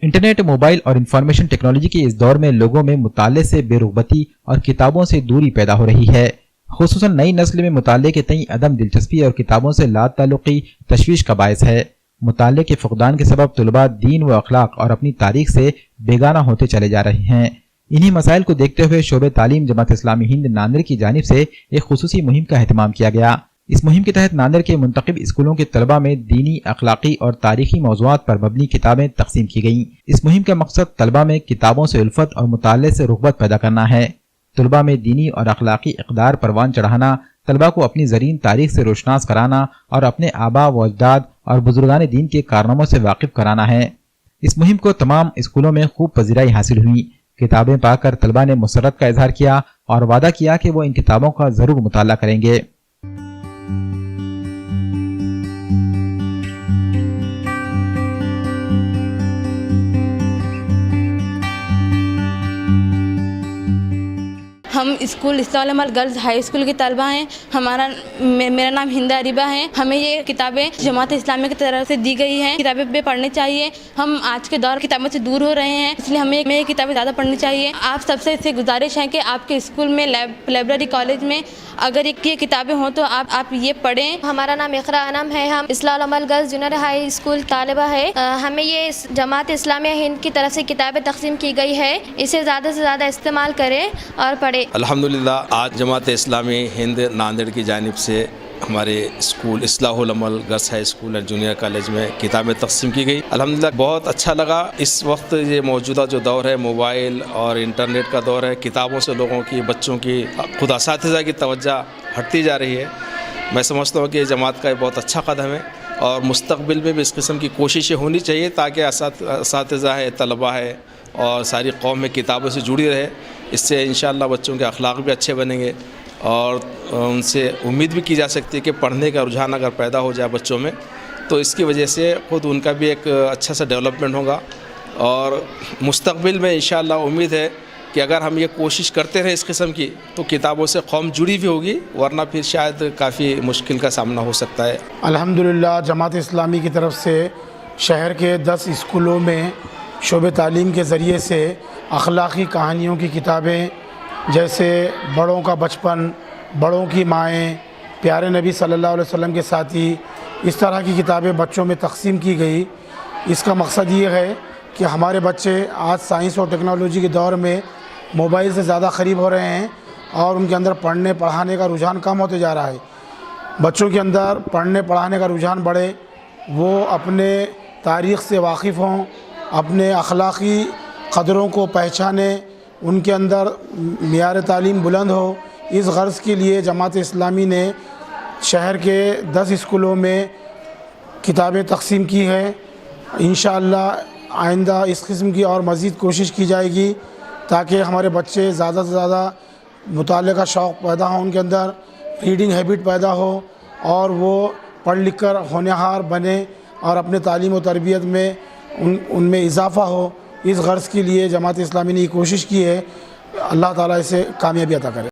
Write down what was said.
Internet, mobile और information technology के इस दौर में लोगों में मुताले से बेरुग़बती और किताबों से दूरी पैदा हो रही है। खुसूसन नई नस्ल में मुताले के तई अदम दिलचस्पी और किताबों से लाताल्लुक़ी तशवीश का बायस है। मुताले के फुक़दान के सबब तुलबा दीन व अखलाक और अपनी तारीख से बेगाना होते चले जा रहे हैं। इन्हीं मसाइल को देखते हुए शोबे तालीम जमात इस्लामी हिंद नांदेड़ की जानिब से एक खुसूसी मुहिम का एहतमाम किया गया। इस मुहिम के तहत नांदेड़ के मुंतखब स्कूलों के तलबा में दीनी, अखलाकी और तारीखी मौज़ूआत पर मबनी किताबें तकसीम की गईं। इस मुहिम का मकसद तलबा में किताबों से उल्फत और मुताले से रुग़बत पैदा करना है। तलबा में दीनी और अखलाकी इक़दार परवान चढ़ाना, तलबा को अपनी ज़रीन तारीख से रोशनास कराना और अपने आबा व अजदाद और बुजुर्गान दीन के कारनामों से वाकिफ कराना है। इस मुहिम को तमाम स्कूलों में खूब पज़ीराई हासिल हुई। किताबें पाकर तलबा ने मुसर्रत का इजहार किया और वादा किया कि वो इन किताबों का ज़रूर मुताला करेंगे। हम स्कूल इस्लाहुल अमल गर्ल्स हाई स्कूल के तलबा हैं। मेरा नाम हिंद अरीबा है। हमें ये किताबें जमात इस्लामी की तरफ से दी गई हैं। किताबें भी पढ़नी चाहिए। हम आज के दौर किताबों से दूर हो रहे हैं, इसलिए हमें ये किताबें ज़्यादा पढ़नी चाहिए। आप सबसे इससे गुजारिश है कि आपके स्कूल में लाइब्रेरी कॉलेज में अगर ये किताबें हों तो आप ये पढ़ें। हमारा नाम इकरा अनम है। हम इस्लाहुल अमल गर्ल्स जूनियर हाई स्कूल तालिबा है। हमें ये जमात इस्लामी हिंद की तरफ से किताबें तकसीम की गई है। इसे ज़्यादा से ज़्यादा इस्तेमाल करें और पढ़ें। अल्हम्दुलिल्लाह, आज जमात इस्लामी हिंद नांदेड़ की जानिब से हमारे स्कूल इस्लाहुल अमल गर्ल्स हाई स्कूल और जूनियर कॉलेज में किताबें तकसीम की गई। अल्हम्दुलिल्लाह बहुत अच्छा लगा। इस वक्त ये मौजूदा जो दौर है, मोबाइल और इंटरनेट का दौर है, किताबों से लोगों की, बच्चों की, खुद असातिज़ा की तवज्जो हटती जा रही है। मैं समझता हूँ कि जमात का बहुत अच्छा कदम है और मुस्तक़बिल में भी इस किस्म की कोशिशें होनी चाहिए ताकि असातिज़ा है, तलबा है और सारी कौम में किताबों से जुड़ी रहे। इससे इंशाअल्लाह बच्चों के अखलाक भी अच्छे बनेंगे और उनसे उम्मीद भी की जा सकती है कि पढ़ने का रुझान अगर पैदा हो जाए बच्चों में तो इसकी वजह से ख़ुद उनका भी एक अच्छा सा डेवलपमेंट होगा। और मुस्तक़बिल में इंशाअल्लाह उम्मीद है कि अगर हम ये कोशिश करते रहे इस किस्म की तो किताबों से कौम जुड़ी भी होगी, वरना फिर शायद काफ़ी मुश्किल का सामना हो सकता है। अल्हम्दुलिल्लाह, जमात इस्लामी की तरफ से शहर के 10 स्कूलों में शोबे तालीम के ज़रिए से अखलाकी कहानियों की किताबें, जैसे बड़ों का बचपन, बड़ों की माएँ, प्यारे नबी सल्लल्लाहु अलैहि वसल्लम के साथी, इस तरह की किताबें बच्चों में तकसीम की गई। इसका मकसद ये है कि हमारे बच्चे आज साइंस और टेक्नोलॉजी के दौर में मोबाइल से ज़्यादा क़रीब हो रहे हैं और उनके अंदर पढ़ने पढ़ाने का रुझान कम होते जा रहा है। बच्चों के अंदर पढ़ने पढ़ाने का रुझान बढ़े, वो अपने तारीख़ से वाकिफ़ हों, अपने अखलाकी क़दरों को पहचाने, उनके अंदर मियार तालीम बुलंद हो। इस गर्ज़ के लिए जमात इस्लामी ने शहर के 10 स्कूलों में किताबें तकसीम की है। इंशाअल्लाह आइंदा इस किस्म की और मज़ीद कोशिश की जाएगी ताकि हमारे बच्चे ज़्यादा से ज़्यादा मुताले का शौक़ पैदा हो, उनके अंदर रीडिंग हैबिट पैदा हो और वो पढ़ लिख कर होनहार बने और अपने तालीम और तरबियत में उनमें इजाफ़ा हो। इस गर्ज़ के लिए जमात इस्लामी ने कोशिश की है। अल्लाह ताला इसे कामयाबी अता करे।